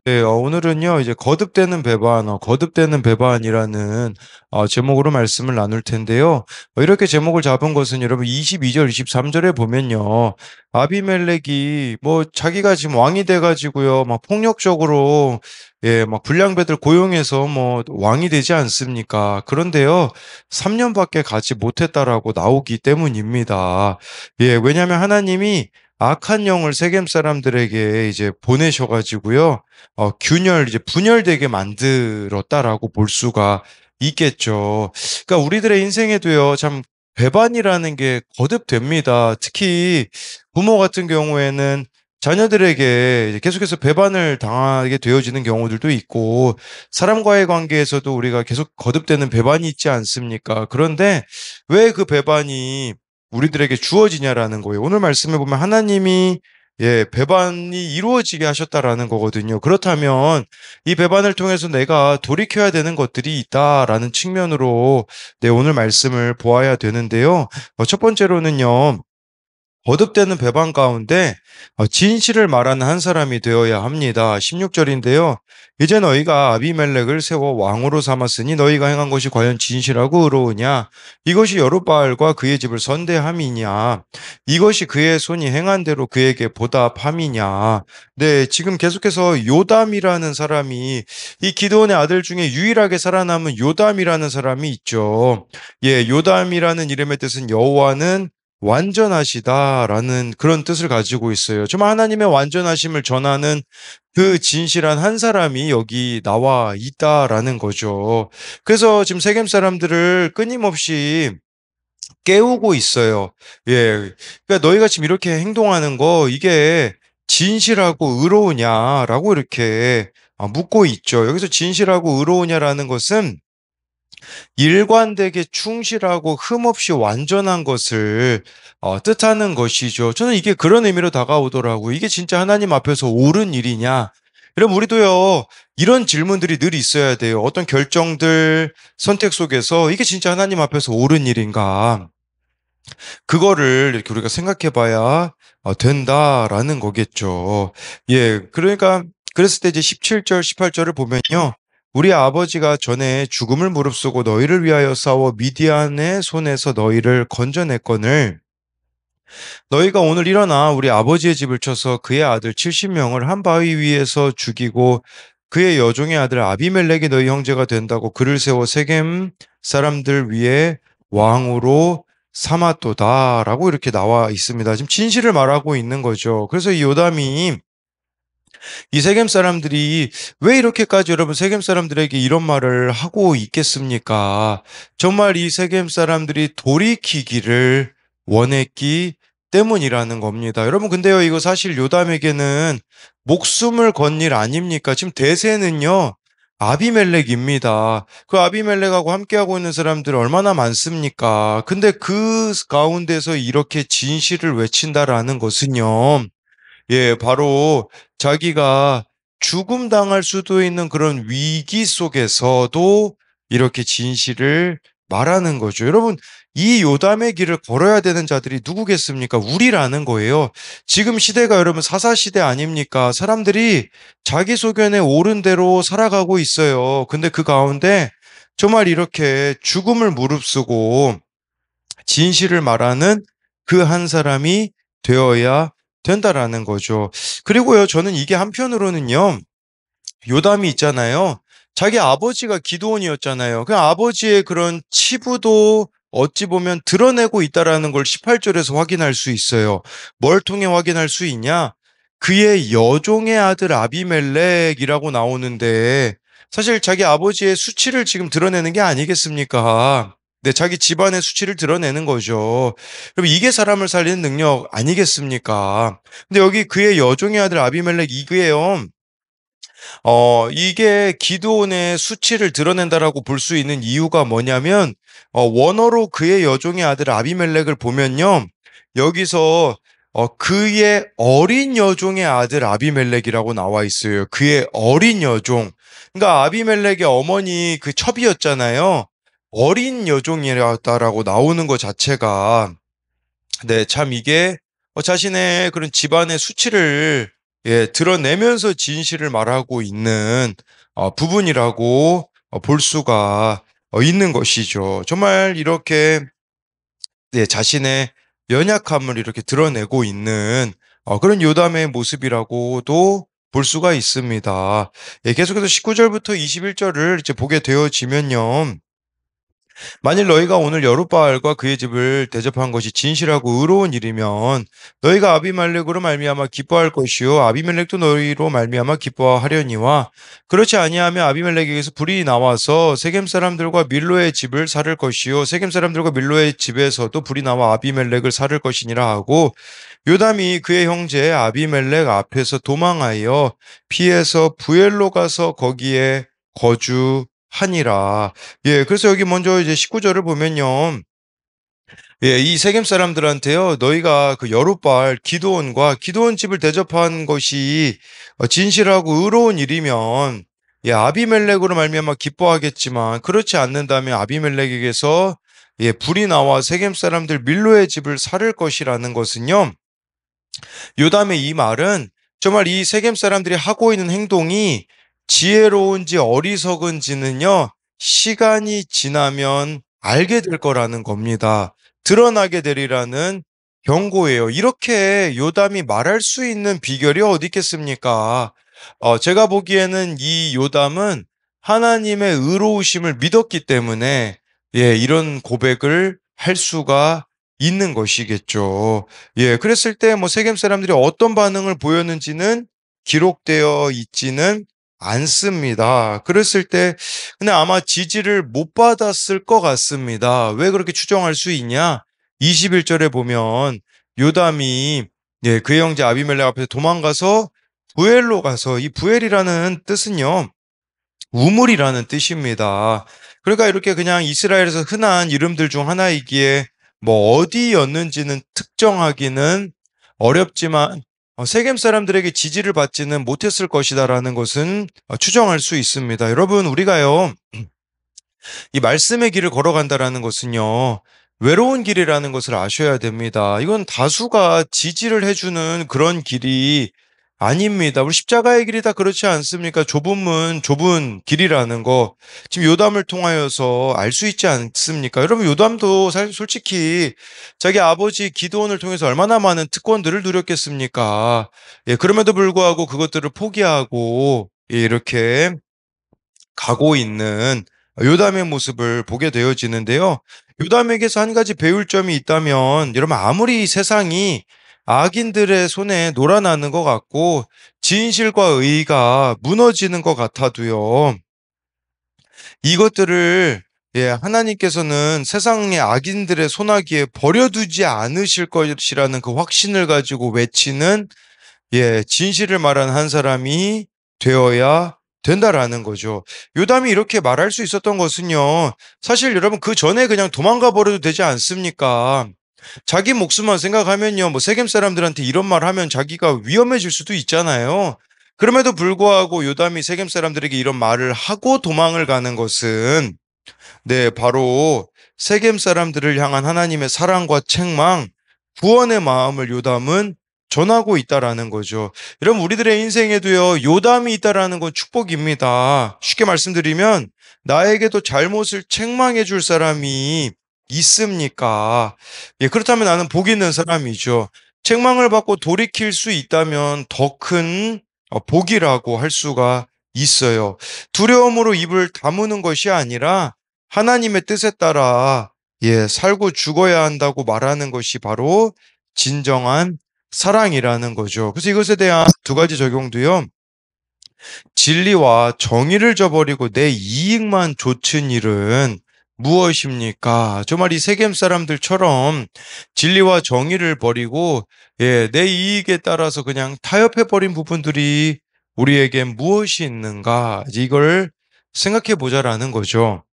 네, 오늘은요, 이제 거듭되는 배반, 거듭되는 배반이라는 제목으로 말씀을 나눌 텐데요. 이렇게 제목을 잡은 것은 여러분 22절, 23절에 보면요. 아비멜렉이 뭐 자기가 지금 왕이 돼가지고요, 막 폭력적으로, 예, 막 불량배들 고용해서 뭐 왕이 되지 않습니까? 그런데요, 3년밖에 가지 못했다라고 나오기 때문입니다. 예, 왜냐하면 하나님이 악한 영을 세겜 사람들에게 이제 보내셔가지고요. 균열, 이제 분열되게 만들었다라고 볼 수가 있겠죠. 그러니까 우리들의 인생에도요, 참 배반이라는 게 거듭됩니다. 특히 부모 같은 경우에는 자녀들에게 이제 계속해서 배반을 당하게 되어지는 경우들도 있고, 사람과의 관계에서도 우리가 계속 거듭되는 배반이 있지 않습니까? 그런데 왜 그 배반이 우리들에게 주어지냐라는 거예요. 오늘 말씀해 보면 하나님이 배반이 이루어지게 하셨다라는 거거든요. 그렇다면 이 배반을 통해서 내가 돌이켜야 되는 것들이 있다라는 측면으로 오늘 말씀을 보아야 되는데요. 첫 번째로는요. 거듭되는 배반 가운데 진실을 말하는 한 사람이 되어야 합니다. 16절인데요. 이제 너희가 아비멜렉을 세워 왕으로 삼았으니 너희가 행한 것이 과연 진실하고 의로우냐? 이것이 여룻바알과 그의 집을 선대함이냐? 이것이 그의 손이 행한 대로 그에게 보답함이냐? 네, 지금 계속해서 요담이라는 사람이 이 기드온의 아들 중에 유일하게 살아남은 요담이라는 사람이 있죠. 예, 요담이라는 이름의 뜻은 여호와는 완전하시다라는 그런 뜻을 가지고 있어요. 정말 하나님의 완전하심을 전하는 그 진실한 한 사람이 여기 나와 있다라는 거죠. 그래서 지금 세겜 사람들을 끊임없이 깨우고 있어요. 예. 그러니까 너희가 지금 이렇게 행동하는 거 이게 진실하고 의로우냐라고 이렇게 묻고 있죠. 여기서 진실하고 의로우냐라는 것은 일관되게 충실하고 흠없이 완전한 것을 뜻하는 것이죠. 저는 이게 그런 의미로 다가오더라고요. 이게 진짜 하나님 앞에서 옳은 일이냐? 여러분, 우리도요, 이런 질문들이 늘 있어야 돼요. 어떤 결정들, 선택 속에서 이게 진짜 하나님 앞에서 옳은 일인가? 그거를 이렇게 우리가 생각해 봐야 된다라는 거겠죠. 예, 그러니까, 그랬을 때 이제 17절, 18절을 보면요. 우리 아버지가 전에 죽음을 무릅쓰고 너희를 위하여 싸워 미디안의 손에서 너희를 건져냈거늘 너희가 오늘 일어나 우리 아버지의 집을 쳐서 그의 아들 70명을 한 바위 위에서 죽이고 그의 여종의 아들 아비멜렉이 너희 형제가 된다고 그를 세워 세겜 사람들 위에 왕으로 삼았도다라고 이렇게 나와 있습니다. 지금 진실을 말하고 있는 거죠. 그래서 이 요담이 이 세겜 사람들이 왜 이렇게까지 여러분 세겜 사람들에게 이런 말을 하고 있겠습니까? 정말 이 세겜 사람들이 돌이키기를 원했기 때문이라는 겁니다. 여러분 근데요 이거 사실 요담에게는 목숨을 건 일 아닙니까? 지금 대세는요 아비멜렉입니다. 그 아비멜렉하고 함께하고 있는 사람들 얼마나 많습니까? 근데 그 가운데서 이렇게 진실을 외친다라는 것은요. 예, 바로 자기가 죽음 당할 수도 있는 그런 위기 속에서도 이렇게 진실을 말하는 거죠. 여러분, 이 요담의 길을 걸어야 되는 자들이 누구겠습니까? 우리라는 거예요. 지금 시대가 여러분 사사시대 아닙니까? 사람들이 자기 소견에 옳은 대로 살아가고 있어요. 근데 그 가운데 정말 이렇게 죽음을 무릅쓰고 진실을 말하는 그 한 사람이 되어야 된다라는 거죠. 그리고요, 저는 이게 한편으로는요, 요담이 있잖아요. 자기 아버지가 기드온이었잖아요. 그 아버지의 그런 치부도 어찌 보면 드러내고 있다라는 걸 18절에서 확인할 수 있어요. 뭘 통해 확인할 수 있냐? 그의 여종의 아들 아비멜렉이라고 나오는데 사실 자기 아버지의 수치를 지금 드러내는 게 아니겠습니까? 네, 자기 집안의 수치를 드러내는 거죠. 그럼 이게 사람을 살리는 능력 아니겠습니까? 근데 여기 그의 여종의 아들 아비멜렉 이게요. 이게 기드온의 수치를 드러낸다라고 볼 수 있는 이유가 뭐냐면, 원어로 그의 여종의 아들 아비멜렉을 보면요. 여기서, 그의 어린 여종의 아들 아비멜렉이라고 나와 있어요. 그의 어린 여종. 그러니까 아비멜렉의 어머니 그 첩이었잖아요. 어린 여종이었다라고 나오는 것 자체가, 네, 참 이게 자신의 그런 집안의 수치를 드러내면서 진실을 말하고 있는 부분이라고 볼 수가 있는 것이죠. 정말 이렇게 자신의 연약함을 이렇게 드러내고 있는 그런 요담의 모습이라고도 볼 수가 있습니다. 계속해서 19절부터 21절을 이제 보게 되어지면요. 만일 너희가 오늘 여룻바알과 그의 집을 대접한 것이 진실하고 의로운 일이면 너희가 아비멜렉으로 말미암아 기뻐할 것이요 아비멜렉도 너희로 말미암아 기뻐하려니와 그렇지 아니하면 아비멜렉에게서 불이 나와서 세겜 사람들과 밀로의 집을 살을 것이요 세겜 사람들과 밀로의 집에서도 불이 나와 아비멜렉을 살을 것이니라 하고 요담이 그의 형제 아비멜렉 앞에서 도망하여 피해서 부엘로 가서 거기에 거주하니라. 그래서 여기 먼저 이제 19절을 보면요. 이 세겜 사람들한테요, 너희가 그 여룻바알 기드온과 기드온 집을 대접한 것이 진실하고 의로운 일이면 아비멜렉으로 말미암아 기뻐하겠지만 그렇지 않는다면 아비멜렉에게서 불이 나와 세겜 사람들 밀로의 집을 살을 것이라는 것은요. 요담의 이 말은 정말 이 세겜 사람들이 하고 있는 행동이 지혜로운지 어리석은지는요, 시간이 지나면 알게 될 거라는 겁니다. 드러나게 되리라는 경고예요. 이렇게 요담이 말할 수 있는 비결이 어디 있겠습니까? 제가 보기에는 이 요담은 하나님의 의로우심을 믿었기 때문에 이런 고백을 할 수가 있는 것이겠죠. 그랬을 때 뭐 세겜 사람들이 어떤 반응을 보였는지는 기록되어 있지는 않습니다. 그랬을 때 근데 아마 지지를 못 받았을 것 같습니다. 왜 그렇게 추정할 수 있냐? 21절에 보면 요담이 그의 형제 아비멜렉 앞에서 도망가서 부엘로 가서 이 부엘이라는 뜻은요. 우물이라는 뜻입니다. 그러니까 이렇게 그냥 이스라엘에서 흔한 이름들 중 하나이기에 뭐 어디였는지는 특정하기는 어렵지만 세겜 사람들에게 지지를 받지는 못했을 것이다라는 것은 추정할 수 있습니다. 여러분, 우리가요, 이 말씀의 길을 걸어간다라는 것은요, 외로운 길이라는 것을 아셔야 됩니다. 이건 다수가 지지를 해주는 그런 길이 아닙니다. 우리 십자가의 길이 다 그렇지 않습니까? 좁은 문, 좁은 길이라는 거. 지금 요담을 통하여서 알 수 있지 않습니까? 여러분, 요담도 사실 솔직히 자기 아버지 기드온을 통해서 얼마나 많은 특권들을 누렸겠습니까? 그럼에도 불구하고 그것들을 포기하고, 이렇게 가고 있는 요담의 모습을 보게 되어지는데요. 요담에게서 한 가지 배울 점이 있다면, 여러분, 아무리 세상이 악인들의 손에 놀아나는 것 같고, 진실과 의가 무너지는 것 같아도요, 이것들을 하나님께서는 세상의 악인들의 손아귀에 버려두지 않으실 것이라는 그 확신을 가지고 외치는 진실을 말한 한 사람이 되어야 된다라는 거죠. 요담이 이렇게 말할 수 있었던 것은요. 사실 여러분 그 전에 그냥 도망가 버려도 되지 않습니까? 자기 목숨만 생각하면요. 뭐 세겜 사람들한테 이런 말 하면 자기가 위험해질 수도 있잖아요. 그럼에도 불구하고 요담이 세겜 사람들에게 이런 말을 하고 도망을 가는 것은 바로 세겜 사람들을 향한 하나님의 사랑과 책망, 구원의 마음을 요담은 전하고 있다라는 거죠. 여러분, 우리들의 인생에도요, 요담이 있다라는 건 축복입니다. 쉽게 말씀드리면, 나에게도 잘못을 책망해 줄 사람이 있습니까? 그렇다면 나는 복 있는 사람이죠. 책망을 받고 돌이킬 수 있다면 더 큰 복이라고 할 수가 있어요. 두려움으로 입을 다무는 것이 아니라 하나님의 뜻에 따라 살고 죽어야 한다고 말하는 것이 바로 진정한 사랑이라는 거죠. 그래서 이것에 대한 두 가지 적용도요. 진리와 정의를 저버리고 내 이익만 좇은 일은 무엇입니까? 정말 이 세겜 사람들처럼 진리와 정의를 버리고 내 이익에 따라서 그냥 타협해버린 부분들이 우리에겐 무엇이 있는가? 이걸 생각해 보자라는 거죠.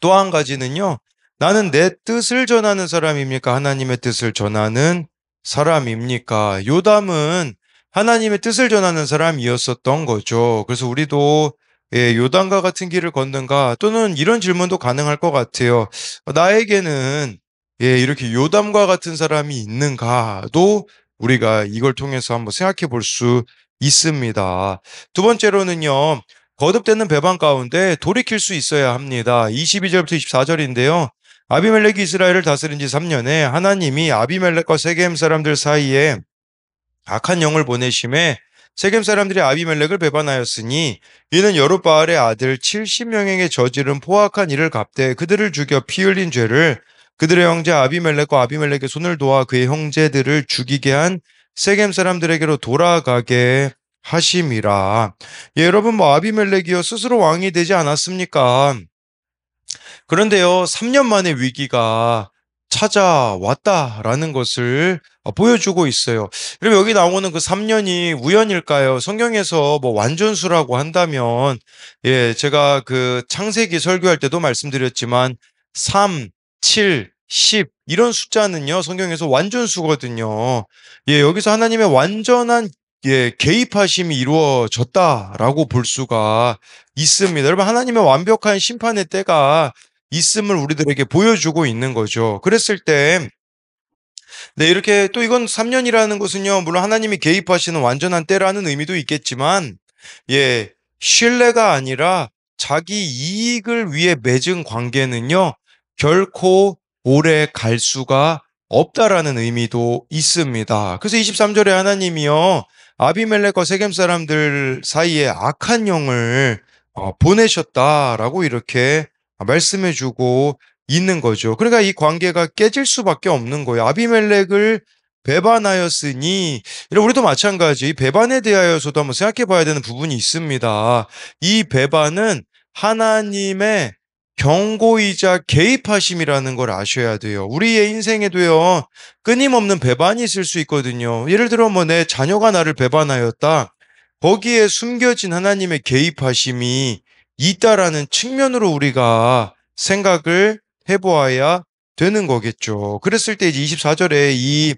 또 한 가지는요. 나는 내 뜻을 전하는 사람입니까? 하나님의 뜻을 전하는 사람입니까? 요담은 하나님의 뜻을 전하는 사람이었었던 거죠. 그래서 우리도 요담과 같은 길을 걷는가? 또는 이런 질문도 가능할 것 같아요. 나에게는 이렇게 요담과 같은 사람이 있는가도 우리가 이걸 통해서 한번 생각해 볼 수 있습니다. 두 번째로는요. 거듭되는 배반 가운데 돌이킬 수 있어야 합니다. 22절부터 24절인데요. 아비멜렉이 이스라엘을 다스린 지 3년에 하나님이 아비멜렉과 세겜 사람들 사이에 악한 영을 보내심에 세겜 사람들이 아비멜렉을 배반하였으니 이는 여룻바알의 아들 70명에게 저지른 포악한 일을 갚되 그들을 죽여 피 흘린 죄를 그들의 형제 아비멜렉과 아비멜렉의 손을 도와 그의 형제들을 죽이게 한 세겜 사람들에게로 돌아가게 하심이라. 예, 여러분 뭐 아비멜렉이요 스스로 왕이 되지 않았습니까? 그런데요, 3년 만에 위기가 찾아왔다라는 것을 보여주고 있어요. 그럼 여기 나오는 그 3년이 우연일까요? 성경에서 뭐 완전수라고 한다면, 예, 제가 그 창세기 설교할 때도 말씀드렸지만, 3, 7, 10, 이런 숫자는요, 성경에서 완전수거든요. 예, 여기서 하나님의 완전한 개입하심이 이루어졌다라고 볼 수가 있습니다. 여러분, 하나님의 완벽한 심판의 때가 있음을 우리들에게 보여주고 있는 거죠. 그랬을 때, 네, 이렇게 또 이건 3년이라는 것은요, 물론 하나님이 개입하시는 완전한 때라는 의미도 있겠지만, 예, 신뢰가 아니라 자기 이익을 위해 맺은 관계는요, 결코 오래 갈 수가 없다라는 의미도 있습니다. 그래서 23절에 하나님이요, 아비멜렉과 세겜 사람들 사이에 악한 영을 보내셨다라고 이렇게 말씀해주고 있는 거죠. 그러니까 이 관계가 깨질 수밖에 없는 거예요. 아비멜렉을 배반하였으니, 우리도 마찬가지, 이 배반에 대하여서도 한번 생각해 봐야 되는 부분이 있습니다. 이 배반은 하나님의 경고이자 개입하심이라는 걸 아셔야 돼요. 우리의 인생에도요, 끊임없는 배반이 있을 수 있거든요. 예를 들어, 뭐, 내 자녀가 나를 배반하였다. 거기에 숨겨진 하나님의 개입하심이 있다라는 측면으로 우리가 생각을 해보아야 되는 거겠죠. 그랬을 때 이제 24절에 이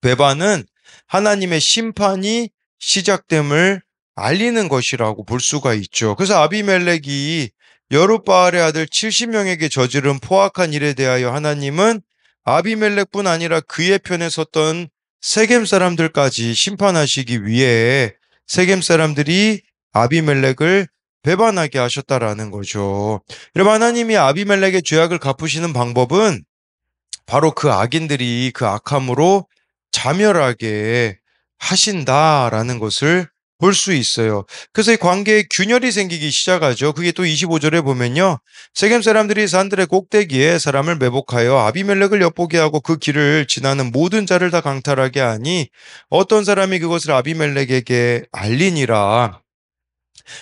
배반은 하나님의 심판이 시작됨을 알리는 것이라고 볼 수가 있죠. 그래서 아비멜렉이 여룻바알의 아들 70명에게 저지른 포악한 일에 대하여 하나님은 아비멜렉뿐 아니라 그의 편에 섰던 세겜 사람들까지 심판하시기 위해 세겜 사람들이 아비멜렉을 배반하게 하셨다라는 거죠. 여러분, 하나님이 아비멜렉의 죄악을 갚으시는 방법은 바로 그 악인들이 그 악함으로 자멸하게 하신다라는 것을 볼 수 있어요. 그래서 이 관계에 균열이 생기기 시작하죠. 그게 또 25절에 보면요. 세겜 사람들이 산들의 꼭대기에 사람을 매복하여 아비멜렉을 엿보게 하고 그 길을 지나는 모든 자를 다 강탈하게 하니 어떤 사람이 그것을 아비멜렉에게 알리니라.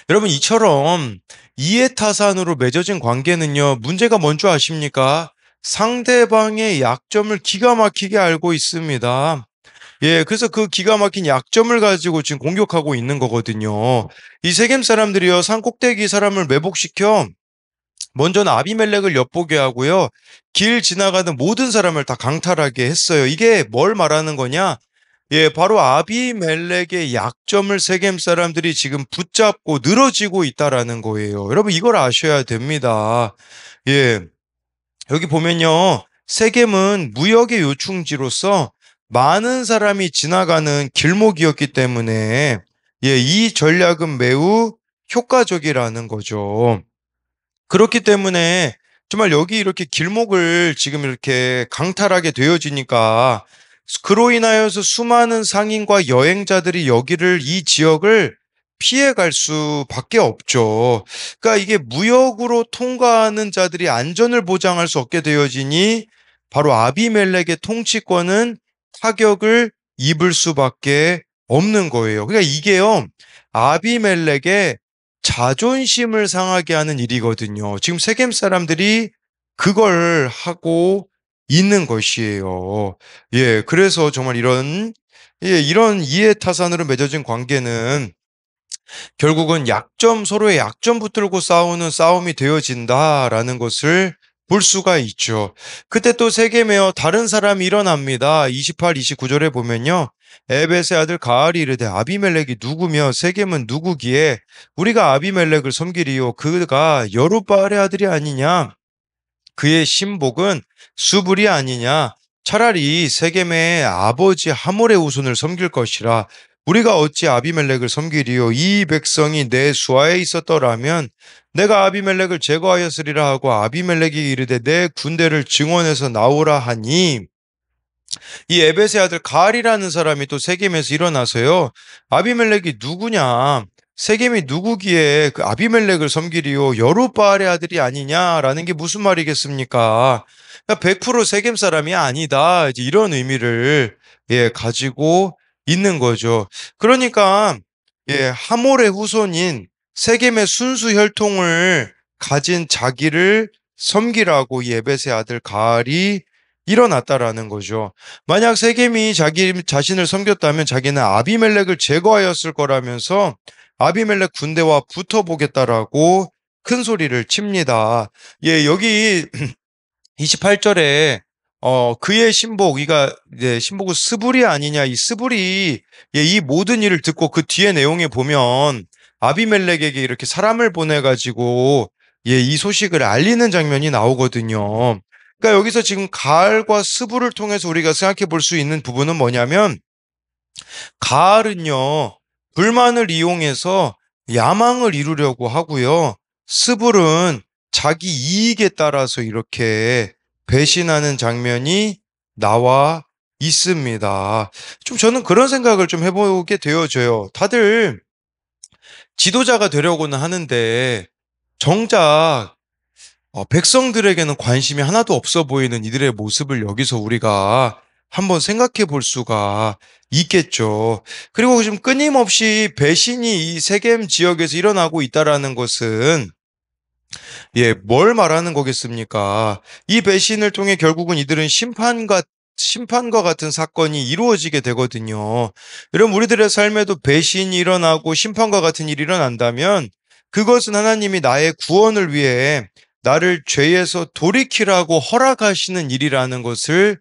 여러분, 이처럼 이해타산으로 맺어진 관계는요, 문제가 뭔 줄 아십니까? 상대방의 약점을 기가 막히게 알고 있습니다. 예, 그래서 그 기가 막힌 약점을 가지고 지금 공격하고 있는 거거든요. 이 세겜 사람들이요, 산 꼭대기 사람을 매복시켜 먼저는 아비멜렉을 엿보게 하고요, 길 지나가는 모든 사람을 다 강탈하게 했어요. 이게 뭘 말하는 거냐? 예, 바로 아비멜렉의 약점을 세겜 사람들이 지금 붙잡고 늘어지고 있다라는 거예요. 여러분, 이걸 아셔야 됩니다. 예, 여기 보면요. 세겜은 무역의 요충지로서 많은 사람이 지나가는 길목이었기 때문에, 예, 이 전략은 매우 효과적이라는 거죠. 그렇기 때문에 정말 여기 이렇게 길목을 지금 이렇게 강탈하게 되어지니까 그로 인하여서 수많은 상인과 여행자들이 여기를 이 지역을 피해 갈 수밖에 없죠. 그러니까 이게 무역으로 통과하는 자들이 안전을 보장할 수 없게 되어지니 바로 아비멜렉의 통치권은 타격을 입을 수밖에 없는 거예요. 그러니까 이게요, 아비멜렉의 자존심을 상하게 하는 일이거든요. 지금 세겜 사람들이 그걸 하고 있는 것이에요. 예, 그래서 정말 이런 이해타산으로 맺어진 관계는 결국은 서로의 약점 붙들고 싸우는 싸움이 되어진다라는 것을 볼 수가 있죠. 그때 또 세겜에 다른 사람이 일어납니다. 28, 29절에 보면요. 에벳의 아들 가알이 이르되 아비멜렉이 누구며 세겜은 누구기에 우리가 아비멜렉을 섬기리요. 그가 여룻바알의 아들이 아니냐. 그의 신복은 수불이 아니냐. 차라리 세겜의 아버지 하몰의 후손을 섬길 것이라. 우리가 어찌 아비멜렉을 섬기리요? 이 백성이 내 수하에 있었더라면 내가 아비멜렉을 제거하였으리라 하고 아비멜렉이 이르되 내 군대를 증원해서 나오라 하니 이 에벳의 아들 가알이라는 사람이 또 세겜에서 일어나서요. 아비멜렉이 누구냐? 세겜이 누구기에 그 아비멜렉을 섬기리요? 여룻바알의 아들이 아니냐라는 게 무슨 말이겠습니까? 그러니까 100% 세겜 사람이 아니다. 이제 이런 의미를 가지고 있는 거죠. 그러니까 하몰의 후손인 세겜의 순수 혈통을 가진 자기를 섬기라고 이 에벳의 아들 가알이 일어났다라는 거죠. 만약 세겜이 자기 자신을 섬겼다면 자기는 아비멜렉을 제거하였을 거라면서 아비멜렉 군대와 붙어보겠다라고 큰 소리를 칩니다. 여기 28절에 그의 신복, 이가 이제 신복은 스불이 아니냐, 이 스불이 이 모든 일을 듣고 그 뒤에 내용에 보면 아비멜렉에게 이렇게 사람을 보내가지고 이 소식을 알리는 장면이 나오거든요. 그러니까 여기서 지금 가알과 스불을 통해서 우리가 생각해 볼 수 있는 부분은 뭐냐면 가알은요 불만을 이용해서 야망을 이루려고 하고요. 스불은 자기 이익에 따라서 이렇게 배신하는 장면이 나와 있습니다. 좀 저는 그런 생각을 좀 해보게 되어져요. 다들 지도자가 되려고는 하는데 정작 백성들에게는 관심이 하나도 없어 보이는 이들의 모습을 여기서 우리가 한번 생각해 볼 수가 있겠죠. 그리고 좀 끊임없이 배신이 이 세겜 지역에서 일어나고 있다라는 것은 뭘 말하는 거겠습니까? 이 배신을 통해 결국은 이들은 심판과 같은 사건이 이루어지게 되거든요. 여러분, 우리들의 삶에도 배신이 일어나고 심판과 같은 일이 일어난다면 그것은 하나님이 나의 구원을 위해 나를 죄에서 돌이키라고 허락하시는 일이라는 것을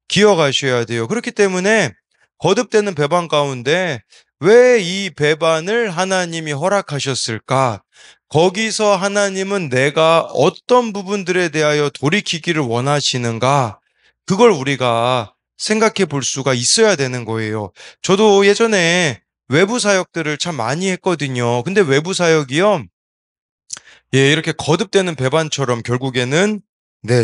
기억하셔야 돼요. 그렇기 때문에 거듭되는 배반 가운데 왜 이 배반을 하나님이 허락하셨을까? 거기서 하나님은 내가 어떤 부분들에 대하여 돌이키기를 원하시는가? 그걸 우리가 생각해 볼 수가 있어야 되는 거예요. 저도 예전에 외부 사역들을 참 많이 했거든요. 근데 외부 사역이요. 이렇게 거듭되는 배반처럼 결국에는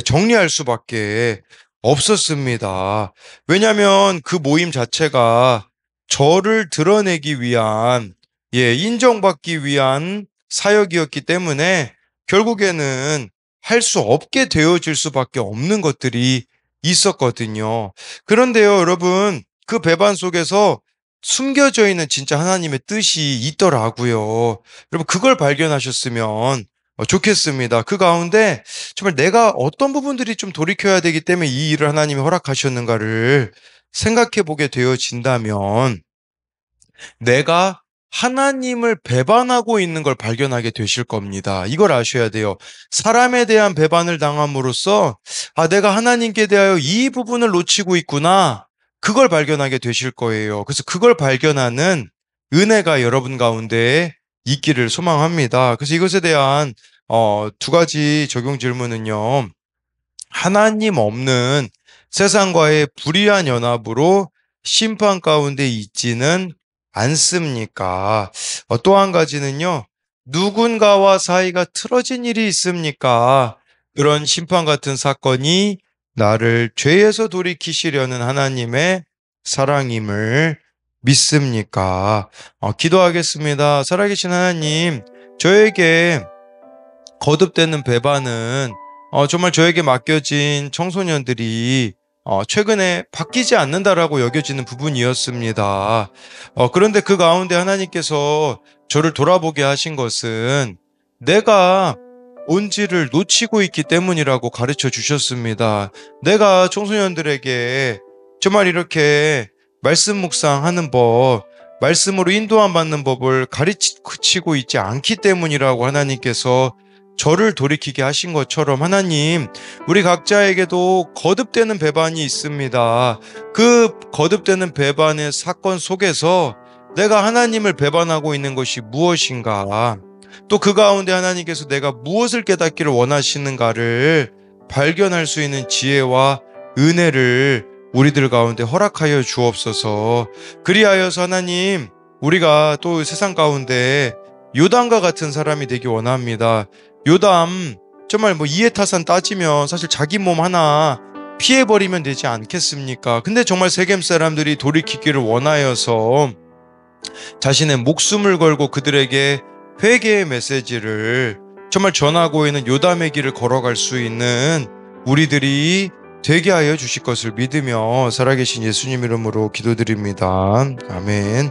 정리할 수밖에 없었습니다. 왜냐하면 그 모임 자체가 저를 드러내기 위한, 인정받기 위한 사역이었기 때문에 결국에는 할 수 없게 되어질 수밖에 없는 것들이 있었거든요. 그런데요, 여러분, 그 배반 속에서 숨겨져 있는 진짜 하나님의 뜻이 있더라고요. 여러분, 그걸 발견하셨으면 좋겠습니다. 그 가운데 정말 내가 어떤 부분들이 좀 돌이켜야 되기 때문에 이 일을 하나님이 허락하셨는가를 생각해 보게 되어진다면 내가 하나님을 배반하고 있는 걸 발견하게 되실 겁니다. 이걸 아셔야 돼요. 사람에 대한 배반을 당함으로써 내가 하나님께 대하여 이 부분을 놓치고 있구나. 그걸 발견하게 되실 거예요. 그래서 그걸 발견하는 은혜가 여러분 가운데 있기를 소망합니다. 그래서 이것에 대한 두 가지 적용 질문은요. 하나님 없는 세상과의 불의한 연합으로 심판 가운데 있지는 않습니까? 또 한 가지는요. 누군가와 사이가 틀어진 일이 있습니까? 그런 심판 같은 사건이 나를 죄에서 돌이키시려는 하나님의 사랑임을 믿습니까? 기도하겠습니다. 살아계신 하나님, 저에게 거듭되는 배반은 정말 저에게 맡겨진 청소년들이 최근에 바뀌지 않는다라고 여겨지는 부분이었습니다. 그런데 그 가운데 하나님께서 저를 돌아보게 하신 것은 내가 본질을 놓치고 있기 때문이라고 가르쳐 주셨습니다. 내가 청소년들에게 정말 이렇게 말씀 묵상하는 법, 말씀으로 인도함 받는 법을 가르치고 있지 않기 때문이라고 하나님께서 저를 돌이키게 하신 것처럼 하나님, 우리 각자에게도 거듭되는 배반이 있습니다. 그 거듭되는 배반의 사건 속에서 내가 하나님을 배반하고 있는 것이 무엇인가? 또 그 가운데 하나님께서 내가 무엇을 깨닫기를 원하시는가를 발견할 수 있는 지혜와 은혜를 우리들 가운데 허락하여 주옵소서. 그리하여서 하나님, 우리가 또 세상 가운데 요담과 같은 사람이 되기 원합니다. 요담, 정말 뭐 이해타산 따지면 사실 자기 몸 하나 피해버리면 되지 않겠습니까? 근데 정말 세겜 사람들이 돌이키기를 원하여서 자신의 목숨을 걸고 그들에게 회개의 메시지를 정말 전하고 있는 요담의 길을 걸어갈 수 있는 우리들이 되게 하여 주실 것을 믿으며 살아계신 예수님 이름으로 기도드립니다. 아멘.